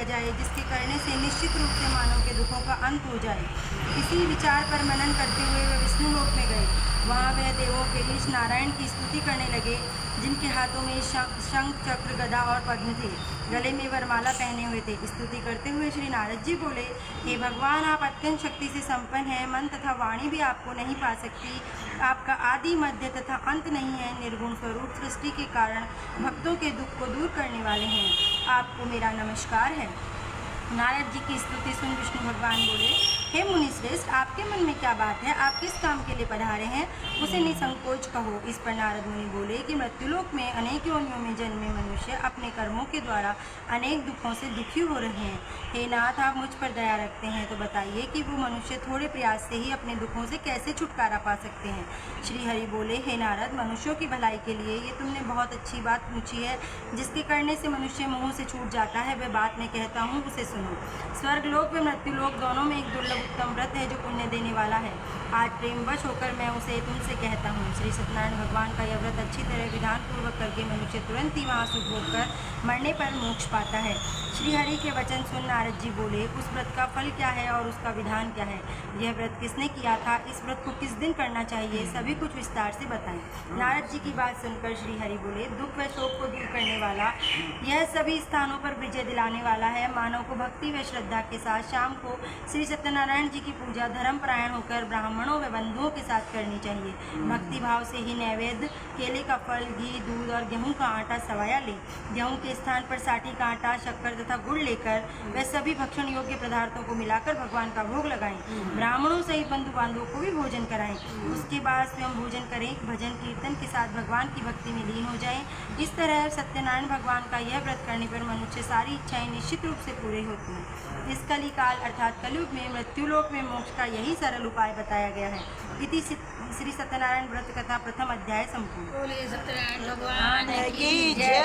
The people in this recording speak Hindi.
किया जाए, जिसके करने से निश्चित रूप से मानव के दुखों का अंत हो जाए। इसी विचार पर मनन करते हुए वे विष्णु लोक में गए। वहाँ वह देवों के ईश नारायण की स्तुति करने लगे, जिनके हाथों में शंख, चक्र, गदा और पद्म थे, गले में वरमाला पहने हुए थे। स्तुति करते हुए श्री नारद जी बोले, हे भगवान, आप अत्यंत शक्ति से संपन्न हैं, मन तथा वाणी भी आपको नहीं पा सकती। आपका आदि, मध्य तथा अंत नहीं है। निर्गुण स्वरूप सृष्टि के कारण भक्तों के दुख को दूर करने वाले हैं। आपको मेरा नमस्कार है। नारद जी की स्तुति सुन विष्णु भगवान बोले, हे मुनिश्रेष्ठ, आपके मन में क्या बात है? आप किस काम के लिए पधारे हैं, उसे निसंकोच कहो। इस पर नारद मुनि बोले कि मृत्युलोक में अनेक योनियों में जन्मे मनुष्य अपने कर्मों के द्वारा अनेक दुखों से दुखी हो रहे हैं। हे नाथ, आप मुझ पर दया रखते हैं तो बताइए कि वो मनुष्य थोड़े प्रयास से ही अपने दुखों से कैसे छुटकारा पा सकते हैं। श्री हरि बोले, हे नारद, मनुष्यों की भलाई के लिए ये तुमने बहुत अच्छी बात पूछी है। जिसके करने से मनुष्य मोह से छूट जाता है, वह बात मैं कहता हूँ, उसे सुनो। स्वर्गलोक व मृत्युलोक दोनों में एक दुर्लभ उत्तम व्रत है जो पुण्य देने वाला है। आज प्रेमवश होकर मैं उसे तुमसे कहता हूँ। श्री सत्यनारायण भगवान का यह व्रत अच्छी तरह विधान पूर्वक करके मनुष्य तुरंत ही वहाँ सुख भोग कर मरने पर मोक्ष पाता है। श्री हरि के वचन सुन नारद जी बोले, उस व्रत का फल क्या है और उसका विधान क्या है? यह व्रत किसने किया था? इस व्रत को किस दिन करना चाहिए? सभी कुछ विस्तार से बताएं। नारद जी की बात सुनकर श्री हरि बोले, दुख व शोक को दूर करने वाला, यह सभी स्थानों पर विजय दिलाने वाला है। मानव को भक्ति व श्रद्धा के साथ शाम को श्री सत्यनारायण जी की पूजा धर्मपरायण होकर ब्राह्मणों व बंधुओं के साथ करनी चाहिए। भक्ति भाव से ही नैवेद्य, केले का फल, घी, दूध और गेहूं का आटा सवाया ले। गेहूं के स्थान पर साठी का आटा, शक्कर तथा गुड़ लेकर वह सभी भक्षण योग्य पदार्थों को मिलाकर भगवान का भोग लगाएं। ब्राह्मणों सहित बंधु बांधवों को भी भोजन कराएं। उसके बाद स्वयं भोजन करें। भजन कीर्तन के साथ भगवान की भक्ति में लीन हो जाएं। इस तरह सत्यनारायण भगवान का यह व्रत करने पर मनुष्य सारी इच्छाएं निश्चित रूप से पूरी होती हैं। इस कली काल अर्थात कलयुग में मृत्युलोक में मोक्ष का यही सरल उपाय बताया गया है। इति श्री सत्यनारायण व्रत कथा प्रथम अध्याय संपूर्ण। बोले सत्यनारायण भगवान की जय।